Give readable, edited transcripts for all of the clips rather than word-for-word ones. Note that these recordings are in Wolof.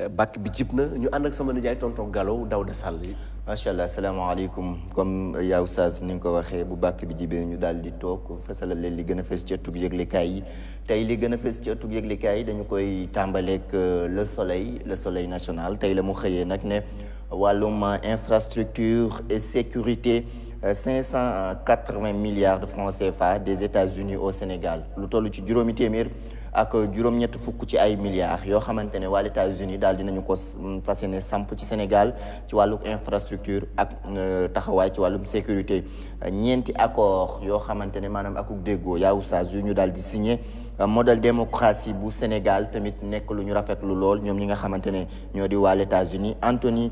bàkk bi jib na ñu ànd ak sama nijaay tonton Gallo Daouda Sall yi. macha allah salaamaaleykum comme yaa Oustaz ni nga ko waxee bu bàkk bi jibee ñu daal di toog fasalal leen li gën a fës ci ëttug yëglekaay yi tey li gën a fës ci ëttug yëglekaay yi dañu koy tàmbaleeg le soleil national tey la mu xëyee nag ne wàllum infrastructure et sécurité 580 milliards de francs CFA des États-Unis au Sénégal lu toll ci juróomi téeméer ak juróom-ñett fukk ci ay milliards yoo xamante ne waa États-Unis daal dinañu ko fas yéene samp ci Sénégal ci wàllu infrastructure ak taxawaay ci wàllum sécurité ñeenti accord yoo xamante ne maanaam akuk déggoo yaa Oustaz yu ñu daal di signé modèle démocratie bu Sénégal tamit nekk lu ñu rafetlu lool ñoom ñi nga xamante ne ñoo di waa États-Unis Anthony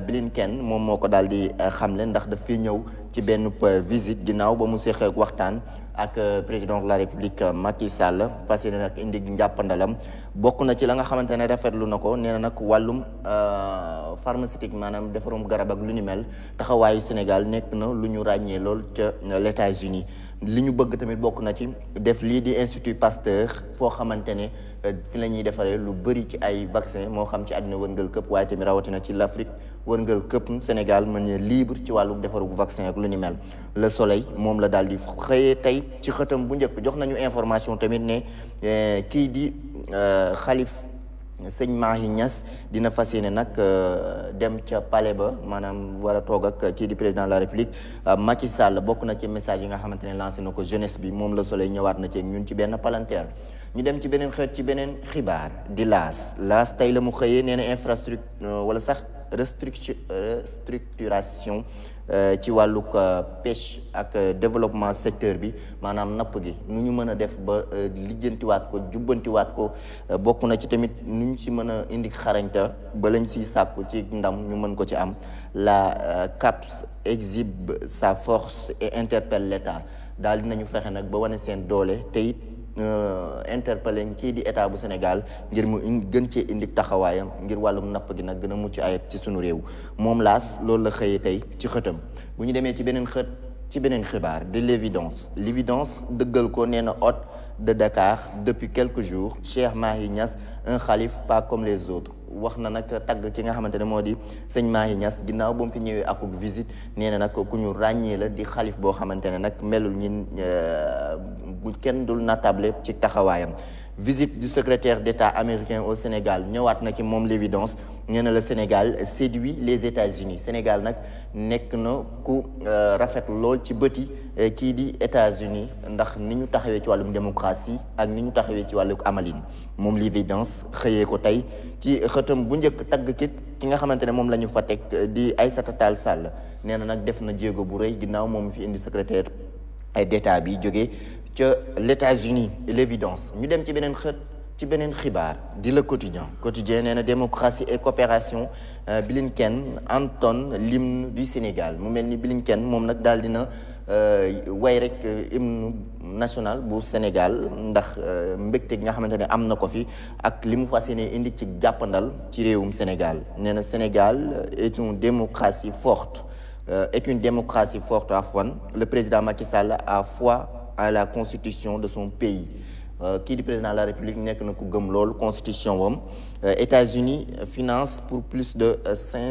Blinken moom moo ko daal di xamle ndax daf fi ñëw ci benn visite ginnaaw ba mu seqee ak waxtaan ak président de la République Macky Sall fas yéene nag indi njàppandalam bokk na ci la nga xamante ne rafetlu na ko nee na nag wàllum pharmaceutique maanaam defarum garab ak lu ni mel taxawaayu Sénégal nekk na lu ñu ràññee lool ca l'États-Unis li ñu bëgg tamit bokk na ci def lii di Institut Pasteur foo xamante ne fi la ñuy defaree lu bëri ci ay vaccin moo xam ci àddina wërngal këpp waaye tamit rawatina ci l'Afrique wërngal këpp Sénégal mën libre ci wàllu defaru vaccin ak lu ni mel le soleil moom la daal di xëyee tey ci xëtam bu njëkk jox nañu information tamit ne kii di xalif sëñ Mahi Niass dina fas yéene nag dem ca palais ba maanaam war a toog ak kii di président de la République Macky Sall bokk na ci message yi nga xamante ne lancé na ko jeunesse bi moom la soleil ñëwaat na ci ñun ci benn palanteer ñu dem ci beneen xeet ci beneen xibaar di laas tey la mu xëyee nee na infrastructure wala sax restructuration ci wàllug pêche ak développement secteur bi maanaam napp gi nu ñu mën a def ba lijjantiwaat ko jubbantiwaat ko bokk na ci tamit nu ñu ci mën a indi xarañta ba lañ siy sàkku ci ndam ñu mën ko ci am la CAPS exhibe sa force et interpelle l'État daal dinañu fexe nag ba wane seen doole te it interpellé kii di état bu Sénégal ngir mu gën cee indi taxawaayam ngir wàllum napp gi nag gën a mucc ayib ci sunu réew moom laas loolu la xëyee tey ci xëtam bu ñu demee ci beneen xët ci beneen xibaar de l'évidence dëggal ko nee na hôte de Dakar depuis quelques jours Cheikh Mahi Niass un khalife pas comme les autres wax na nag tagg ki nga xamante ne moo di sëñ Mahi Niass ginnaaw ba mu fi ñëwee akuk visite nee na nag ku ñu ràññee la di xalif boo xamante ne nag melul ñin bu kenn dul natable ci taxawaayam visite du secrétaire d'État américain au Sénégal ñëwaat na ci moom l'évidence nee na le Sénégal séduit les États-Unis Sénégal nag nekk na ku rafet lool ci bëti kii di États-Unis ndax ni ñu taxawee ci wàllum démocratie ak ni ñu taxawee ci wàllum amalin moom l'évidence xëyee ko tey ci xëtam bu njëkk tagg ki nga xamante ne moom la ñu fa teg di Aïssata Tall Sall nee na nag def na jéego bu rëy ginnaaw moom fi indi secrétaire d'État bi jógee ca l'États-Unis l'évidence ñu dem ci beneen xët ci beneen xibaar di le quotidien nee na démocratie et coopération Blinken entonne l'hymne du Sénégal mu mel ni Blinken moom nag daal dina way rek hymne national bu Sénégal ndax mbégte gi nga xamante ne am na ko fi ak li mu fas yéene indi ci jàppandal ci réewum Sénégal nee na Sénégal est une démocratie forte afwan le président Macky Sall a foi à la constitution de son pays kii di président de la République nekk na ku gëm lool constitution wam États-Unis finance pour plus de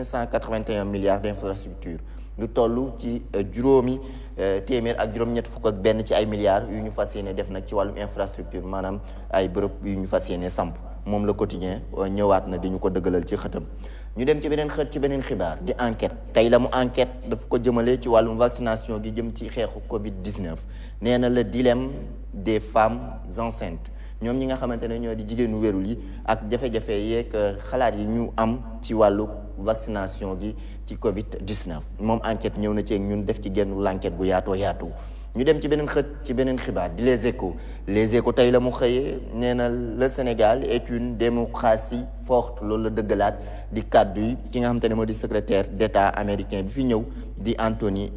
581 milliards d'infrastructures lu toll ci juróomi téeméer ak juróom-ñett fukk ak benn ci ay milliards yu ñu fas yéene def nag ci wàllum infrastructure maanaam ay bërëb yu ñu fas yéene samp moom le quotidien ñëwaat na di ñu ko dëggalal ci xëtam ñu dem ci beneen xët ci beneen xibaar di enquête tey la mu enquête daf ko jëmale ci wàllum vaccination gi jëm ci xeexu Covid-19 nee na le dilemme des femmes enceintes ñoom ñi nga xamante ne ñoo di jigéenu wérul yi ak jafe-jafe yeeg xalaat yi ñu am ci wàllu vaccination gi ci Covid-19 moom enquête ñëw na ci ñun def ci genn l'enquête gu yaatoo yaatu ñu dem ci beneen xët ci beneen xibaar di les échos tey la mu xëyee nee na le Sénégal est une démocratie forte loolu la dëggalaat di kàddu yi ki nga xamante ne moo di secrétaire d'État américain bi fi ñëw di Anthony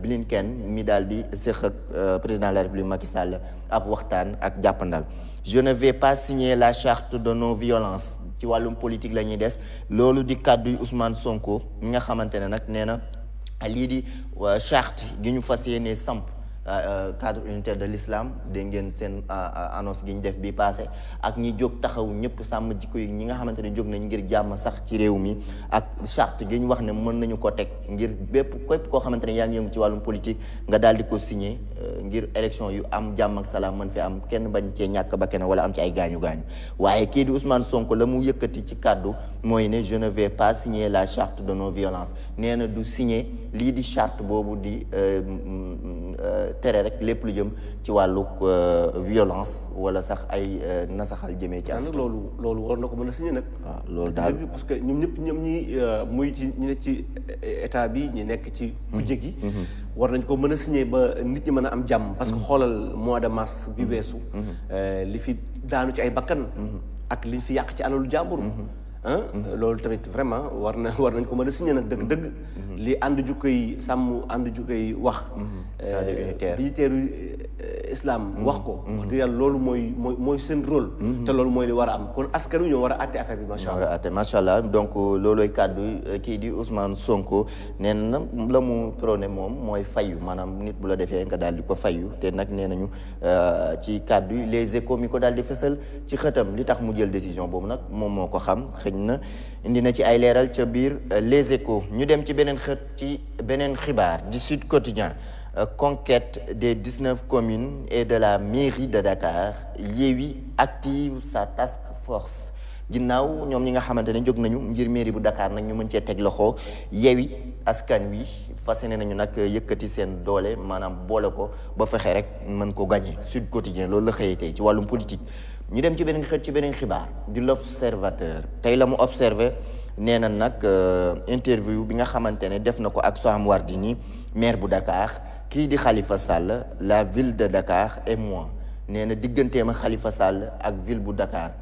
Blinken mi daal di séq ak président de la République Macky Sall ab waxtaan ak jàppandal je ne vais pas signer la charte de non-violence ci wàllum politique la ñuy des loolu di kàddu yi Ousmane Sonko mi nga xamante ne nag nee na lii di charte gi ñu fas yéenee samp cadre unitaire de l'islam dégg ngeen seen annonce gi ñu def bi passé ak ñi jóg taxaw ñëpp sàmm jikko yi ñi nga xamante ne jóg nañ ngir jàmm sax ci réew mi ak charte gi ñu wax ne mën nañu ko teg ngir képp koo xamante ne yaa ngi yëngu ci wàllum politique nga daal di ko signé ngir élection yu am jàmm ak salaam mën fi am kenn bañ cee ñàkk ba kenn wala am ci ay gaañu-gaañu waaye kii di Ousmane Sonko la mu yëkkati ci kàddu mooy ne je ne vais pas signer la charte de non violence nee na du signer lii di charte boobu di tere rek lépp lu jëm ci wàllug violence wala sax ay nasaxal jëmee ci nag loolu war na ko mën a signé nag. waaw loolu daal parce que ñoom ñi muy ci ñi nekk ci état bi ñi nekk ci kujje gi war nañ ko mën a signé ba nit ñi mën a am jàmm parce que xoolal mois de mars bi weesu li fi daanu ci ay bakkan ak liñ fi yàq ci alalu jàmbur loolu tamit vraiment war nañ ko mën a signé nag dëgg li ànd ju koy sàmm ànd ju koy wax dignitaire islam wax ko wax dëgg yàlla loolu mooy seen rôle te loolu mooy li war a am kon askan wi ñoo war a àtte affaire bi macha allah donc loolooy kàddu kii di Ousmane Sonko nee na la mu prôné moom mooy fayu maanaam nit bu la defee nga daal di ko fayu te nag nee nañu ci kàddu yi Les Échos mi ko daal di fësal ci xëtam li tax mu jël décision boobu nag moom moo ko xam na indi na ci ay leeral ca biir Les Échos ñu dem ci beneen xët ci beneen xibaar du Sud Quotidien conquête des 19 communes et de la mairie de Dakar Yewwi active sa task force ginnaaw ñoom ñi nga xamante ne jóg nañu ngir mairie bu Dakar nag ñu mën cee teg loxo Yewwi Askan Wi fas yéene nañu nag yëkkati seen doole maanaam boole ko ba fexe rek mën ko gagné Sud Quotidien loolu la xëyee tey ci wàllum politique ñu dem ci beneen xët ci beneen xibaar di l'Observateur tey la mu observé nee na nag interview bi nga xamante ne def na ko ak Soham Wardini maire bu Dakar kii di Khalifa Sall la ville de Dakar et moi nee na digganteem ak Khalifa Sall ak ville bu Dakar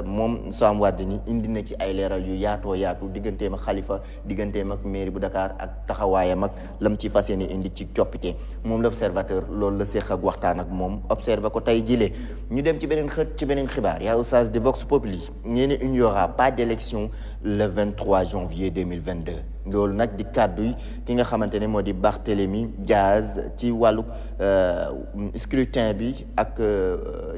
moom Soham Wardini indi na ci ay leeral yu yaatoo yaatu digganteem ak Khalifa digganteem ak mairie bu Dakar ak taxawaayam ak lam ci fas yéene indi ci coppite moom l'Observateur loolu la séq ak waxtaan ak moom observé ko tey jile ñu dem ci beneen xët ci beneen xibaar yaa oustaz de Vox Populi nee na il n'y aura pas d'élection le 23 janvier 2022 loolu nag di kàddu yi ki nga xamante ne moo di Barthélémy Diaz ci wàllu scrutin bi ak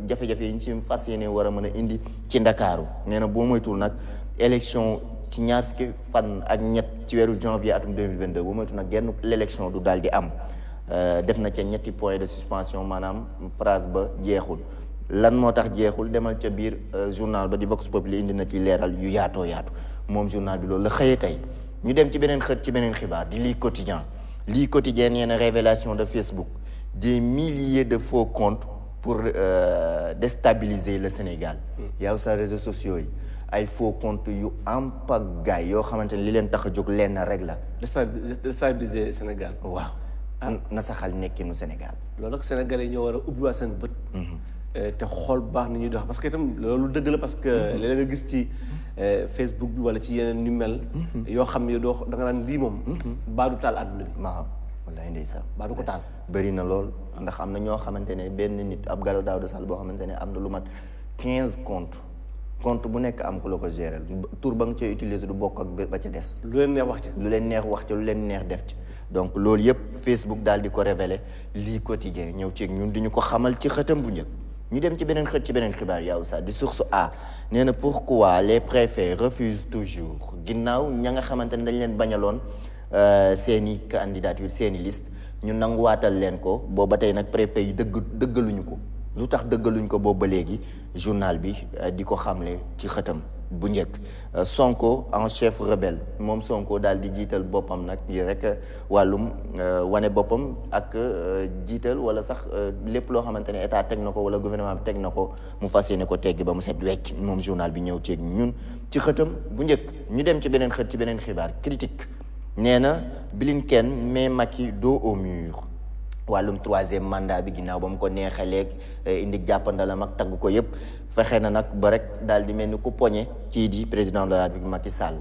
jafe-jafe yi ñu ci fas yéene war a mën a indi ci Ndakaaru nee na boo moytul nag élection ci ñaar fukki fan ak ñett ci weeru janvier atum 2022 boo moytul nag genn l'élection du daal di am def na ca ñetti point de suspension maanaam phrase ba jeexul lan moo tax jeexul demal ca biir journal ba di Vox Populi indi na ci leeral yu yaatoo yaatu moom journal bi loolu la xëyee tey ñu dem ci beneen xët ci beneen xibaar di lii quotidien nee na révélation de Facebook des milliers de faux comptes pour déstabiliser le Sénégal yow sa réseaux sociaux yi ay faux comptes yu am pagaille yoo xamante ne li leen tax a jóg lenn rek la déstabiliser Sénégal waaw na saxal nekkinu Sénégal loolu nag Sénégalais yi ñoo war a ubbiwaat seen bët te xool bu baax ni ñuy dox parce que itam loolu dëgg la parce que léeg-léeg nga gis ci Facebook bi wala ci yeneen ñu mel yoo xam ne da nga naan lii moom baadu taal àdduna bi waaw wallaay ndeysaan baadu ko taal bëri na lool ndax am na ñoo xamante ne benn nit ab Gallo Daouda Sall boo xamante ne am na lu mat 15 compte bu nekk am ku la ko gérer tur ba nga cay utiliser du bokk ak ba ca des lu leen neex wax ca lu leen neex def ci donc loolu yëpp Facebook daal di ko révéler lii quotidien ñëw ci ñun di ñu ko xamal ci xëtam bu njëkk ñu dem ci beneen xët ci beneen xibaar yow sax di source A nee na pourquoi les préfets refusent toujours ginnaaw ña nga xamante ne dañ leen bañaloon seeni candidature seeni liste ñu nanguwaatal leen ko booba tey nag préfet yi dëggaluñu ko lu tax dëggaluñ ko boobu ba léegi journal bi di ko xamle ci xëtam bu njëkk Sonko en chef rebelle moom Sonko daal di jiital boppam nag ngir rek wàllum wane boppam ak jiital wala sax lépp loo xamante ne état teg na ko wala gouvernement bi teg na ko mu fas yéene ko teggi ba mu set wecc moom journal bi ñëw ceeg ñun ci xëtam bu njëkk ñu dem ci beneen xët ci beneen xibaar critique nee na Blinken mais Macky dos au mur wàllum 3e mandat bi ginnaaw ba mu ko neexaleeg indi jàppandalam ak tagg ko yëpp fexe na nag ba rek daal di mel ni ku poñe kii di président de la République Macky Sall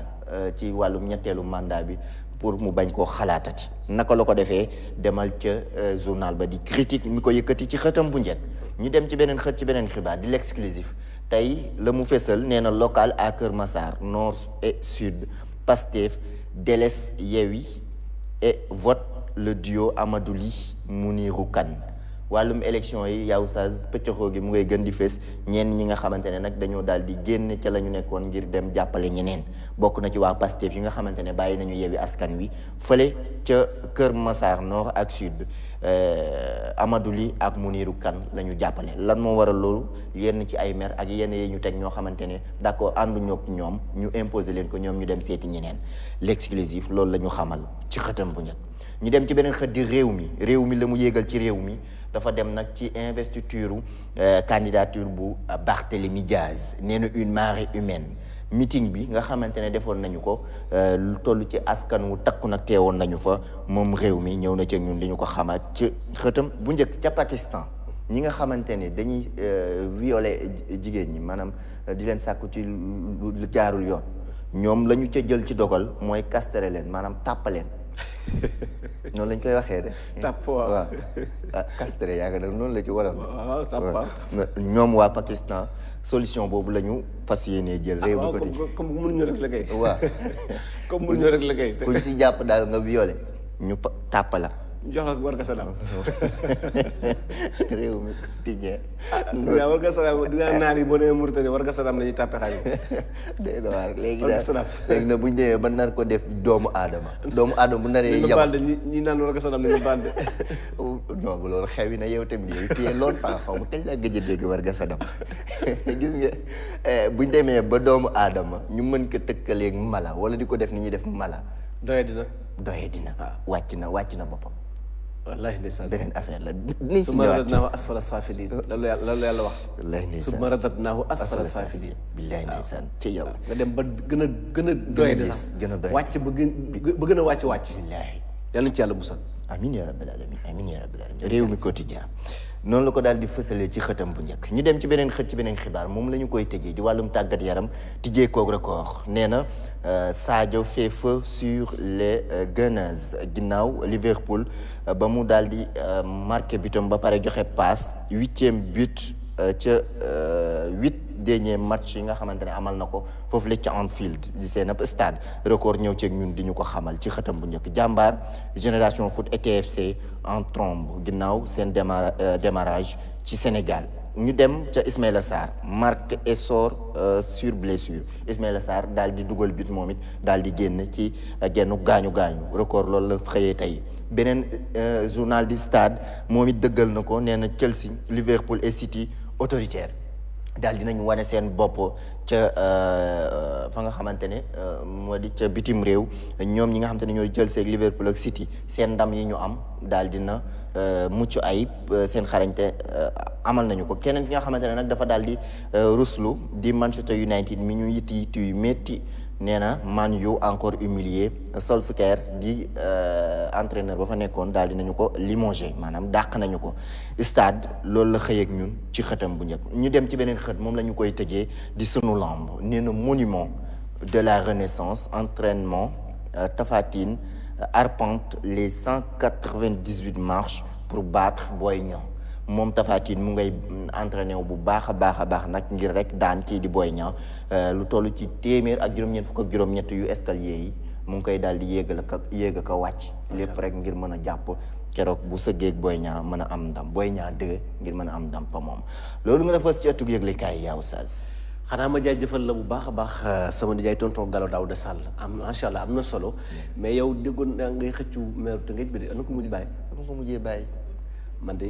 ci wàllum ñetteelu mandat bi pour mu bañ koo xalaatati naka la ko defee demal ca journal ba di critique mi ko yëkkati ci xëtam bu njëkk ñu dem ci beneen xët ci beneen xibaar di l'exclusif tey la mu fesal nee na local à Kër Massar nord et sud Pastef délaisse Yewwi et vote le duo Amadou Ly Mounirou Kane wàllum élection yi yaw saz pëccoxoo gi mu ngay gën di fees ñenn ñi nga xamante ne nag dañoo daal di génn ca la ñu nekkoon ngir dem jàppale ñeneen bokk na ci waa Pastef yi nga xamante ne bàyyi nañu Yewwi Askan Wi fële ca Kër Massar Nord ak Sud Amadou Ly ak Mounirou Kane la ñu jàppale lan moo waral loolu yenn ci ay maire ak yenn yi ñu teg ñoo xamante ne d'accord ànduñu ak ñoom ñu imposer leen ko ñoom ñu dem seeti ñeneen l'exclusif loolu la ñu xamal ci xëtam bu njëkk ñu dem ci beneen xët di réew mi la mu yéegal ci réew mi dafa dem nag ci investiture candidature bu Barthélémy Diaz nee na une marée humaine meeting bi nga xamante ne defoon nañu ko lu toll ci askan wu takku nag teewoon nañu fa moom réew mi ñëw na ci ñun li ñu ko xamaat ci xëtam bu njëkk ca Pakistan ñi nga xamante ne dañuy violer jigéen ñi maanaam di leen sàkku ci lu jaarul yoon ñoom la ñu ca jël ci dogal mooy castrer leen maanaam tàppaleen noonu lañ koy waxee de. tàpp waaw castré yaa ngi nag noonu la ci wolof. waaw tàpp ñoom waa Pakistan solution boobu la ñu fas yéenee jël. réew mi ko di comme mënuñu rek la kay. waaw comme mënuñu rek la kay. ku ñu si jàpp daal nga violé ñu tàpp la. jox la war nga salaam. réew mi tijjee. waaw war nga salaam dinaa naar yi boo demee Mauritanie war nga salaam la ñuy tàppe xaalis. dégg nga waaw léegi war nga salaam. léegi nag bu ñu demee ba nar ko def doomu aadama. doomu aadama bu naree yab ñi naan war nga salaam nañu bande. non bu loolu xewi na yow tamit yow téye longtemps xaw ma kañ laa gëj a dégg war nga salaam gis nga bu ñu demee ba doomu aadama ñu mën ko tëkkaleeg mala wala di ko def ni ñuy def mala. doye dina. wàcc na boppam. wallaahi ndeysaan beneen affaire la ni si summa radadnaahu asfala saafiliin loolu yàlla wax. wallaahi ndeysaan summa radadnaahu asfala saafiliin. billaahi ndeysaan ci yàlla. nga dem ba gën a doy de sax gën a doy wàcc ba gën a wàcc. billaahi yàlla ci yàlla musal. amiin yaa rabbil aalamiin réew mi quotidien noonu la ko daal di fësalee ci xëtam bu njëkk ñu dem ci beneen xët ci beneen xibaar moom la ñu koy tëjee di wàllum tàggat yaram tijjee koog record nee na Sadio fait feu sur les Gunners ginnaaw Liverpool ba mu daal di marqué butam ba pare joxe passe 8e but ca 8 dernier match yi nga xamante ne amal na ko foofu la ca Anfield di seen ab stade record ñëw ceeg ñun di ñu ko xamal ci xëtam bu njëkk jàmbaar Génération Foot et TFC en trombe ginnaaw seen démarrage ci Sénégal ñu dem ca Ismaïla Sarr marque et sort sur blessure Ismaïla Sarr daal di dugal but moom it daal di génn ci genn gaañu record loolu la xëyee tey beneen journal di stade moom it dëggal na ko nee na Chelsea Liverpool et City autoritaire daal dinañ wane seen bopp ca fa nga xamante ne moo di ca bitim réew ñoom ñi nga xamante ne ñoo Chelsea ak Liverpool ak City seen ndam yi ñu am daal dina mucc ayib seen xarañte amal nañu ko keneen ki nga xamante ne nag dafa daal di ruslu di Manchester United mi ñu yitti yu métti nee na Man U encore humilié Solskjaer di entraîneur ba fa nekkoon daal dinañu ko limogé maanaam dàq nañu ko stade loolu la xëy ak ñun ci xëtam bu njëkk ñu dem ci beneen xët moom la ñu koy tëjee di sunu lamb nee na monument de la renaissance entraînement Tapha Tine arpente les 198 marches pour battre Boy Niang moom Tapha Tine mu ngay entraîné wu bu baax a baax nag ngir rek daan kii di Boy Niang lu toll ci téeméer ak juróom-ñeent fukk ak juróom-ñett yu escalier yi mu ngi koy daal di yéeg a ko wàcc lépp rek ngir mën a jàpp keroog bu sëggeeg Boy Niang mën a am ndam Boy Niang 2 ngir mën a am ndam fa moom loolu nga defas ci ëttug yëglekaay yaa Oustaz. xanaa ma jaajëfal la bu baax a baax sama nijaay tonton Gallo Daouda Sall macha allah am na solo mais yow déggoon naa ngay xëccu meeru Tëngéej bi de ana ko mujj bàyyi. dama ko mujjee bàyyi. man de